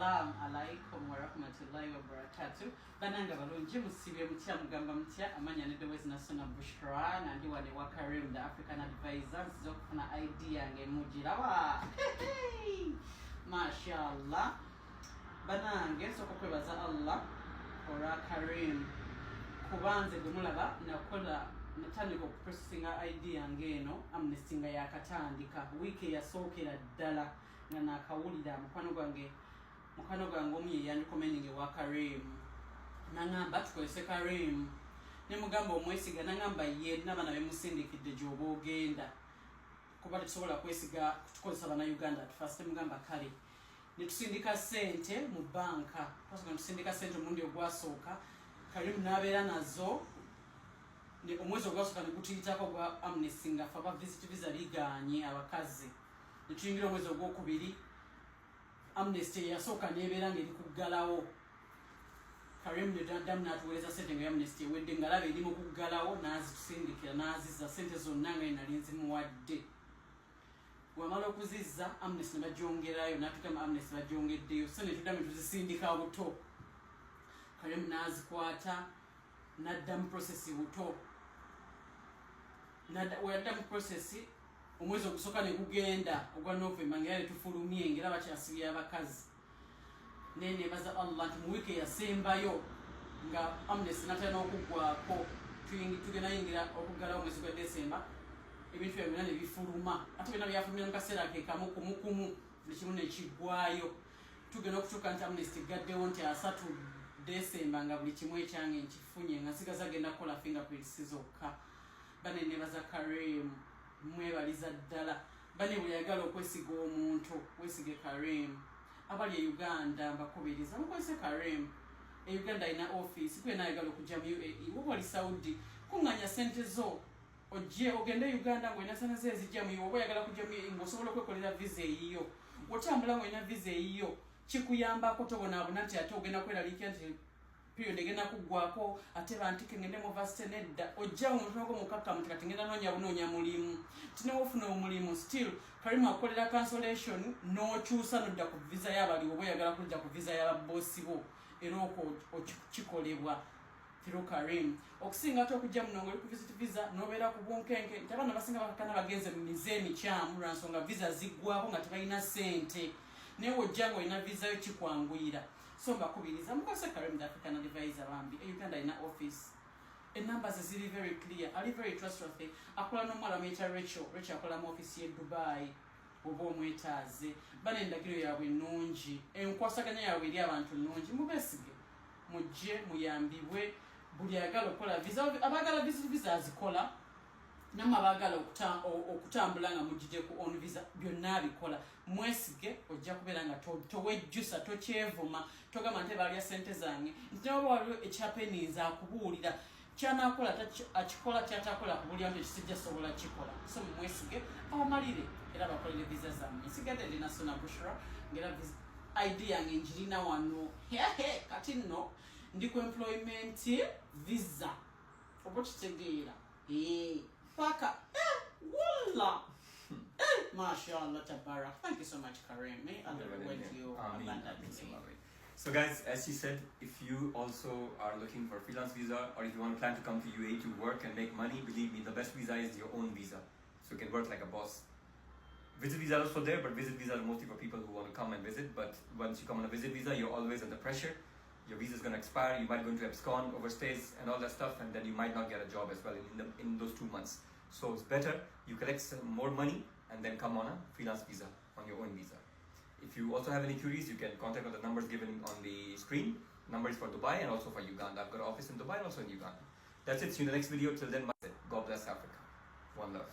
Assalamu alaikum warahmatullahi wabarakatuh. Bananga balungi musibye mutya mugamba mutya amanya nedowezi nasona Bushra nandi wane wa Karim the African Advisors zokufuna idea ngemujirawa. Mashallah. Banange soko kwebaza Allah ora Karim kubanze gumulaba nakola natandika okuprocessinga idea ngeno amnestinga yakatandika wiki yasookera ddala nga nakawulira mukwano gwange omuye yandikomendinge wa Karim nangamba tukozese Karim nemugamba omwesiga nangamba ye n'abaana bemusindikidde gy'oba ogenda kuba tetusobola kwesiga tukozesa bannayuganda tufasite mugamba kale netusindika sente mu banka twasooka netusindika sente omulundi ogwasooka Karim n'abeera nazo omwezi ogwasooka negutuyitako gwa amnesty nga fe aba visit visa liganye abakazi netuyingira omwezi ogwokubiri amnesty yasooka nebeera ngeri kuggalawo Karim neddamu n'atuweereza sente nga amnesty ewedde ngalaba eri mu kuggalawo n'azitusindikira n'azizza sente zonna nga nali nzimuwadde wamala okuzizza amnesty nebagyongerayo n'atugamba amnesty bagyongeddeyo so netuddamu netuzisindika buto Karim n'azikwata n'addamu process buto weyaddamu process omwezi ogusooka ne gugenda ogwa November nga yali tufulumye ngera bakyasibya abakazi nenebaza Allah nti mu wiiki yasembayo nga amnesty natera n'okuggwako tugenda yingira okuggalawo omwezi gwa December ebintu byonna ne bifuluma ate byonna byafulumira mu kaseera ke kamu kumukumu buli kimu ne kiggwayo tugenda okutuuka nti amnesty gaddewo nti 3 December nga buli kimu ekyange nkifunye nga nsigaza agenda kukola fingerprints zokka banenebaza Karim mwebaliza ddala bane buli yagala okwesiga omuntu wesige Karim abali e Uganda mbakubiriza mukozese Karim e Uganda ina office kwena yagala okujja mu UAE wobali Saudi kunganya sente zo ojje ogende Uganda ngwena sana zezijja mu obo yagala kujja mu ngosobola okwekolera visa eyiyo otambula ngwena visa eyiyo kikuyambako tobona abona nti ate ogenda kweralikya nti period egenda kuggwako ate bantike ngende mu varsity nedda ojja omuntu nako mukakkamu kati ngenda noonya mulimu tinewofuna omulimu still Karim akolera cancellation n'okyusa nodda ku visa y'abali oba oyagala kudda ku visa y'ababoosi bo era okwo kikolebwa through Karim okusinga ate okujja muno ng'oli ku visit visa n'obeera ku bunkenke nti abaana basinga bakakana bagenze mu mize emikyamu lwansonga visa ziggwako nga tebalina ssente naye wojja ng'olina visa yo kikwanguyira so mbakubiriza mukozese Karim the African Advisor bambi e Uganda ina office numbers ziri very clear ali very trustworthy akola n'omuwala muyita Rachel akola mu office ye Dubai oba omwetaaze bane endagiro yaabwe nnungi enkwasaganya yaabwe eri abantu nnungi mubesige mujje muyambibwe buli ayagala okukola visa abagala visa azikola namwe abagala okutambula nga mujjije ku on visa byonna bikola mwesige ojja kubeera nga towejjusa tokyevuma togamba nti balya sente zange nti oba waliwo ekyapeninza akubuulira kyanakola akikola kyatakola kubulya nti ekisijja sobola kikola so mwesige abamalire era bakolere visa zammwe nsigadde ndi nasona Bushra ngera idea yange njirina wano kati nno ndi ku employment visa oba kitegeera paka walla mashallah tabarak. Thank you so much Karim. May Allah reward you abundantly. So guys, as she said, if you also are looking for freelance visa or if you want to plan to come to UAE to work and make money, believe me, the best visa is your own visa. So you can work like a boss. Visit visa is also there, but visit visa is mostly for people who want to come and visit. But once you come on a visit visa, you're always under pressure. Your visa is going to expire, you might go into abscond, overstays and all that stuff, and then you might not get a job as well in those 2 months. So it's better you collect some more money and then come on a freelance visa, on your own visa. If you also have any queries, you can contact on the numbers given on the screen. Number is for Dubai and also for Uganda. I've got an office in Dubai and also in Uganda. That's it. See you in the next video. Till then, God bless Africa. One love.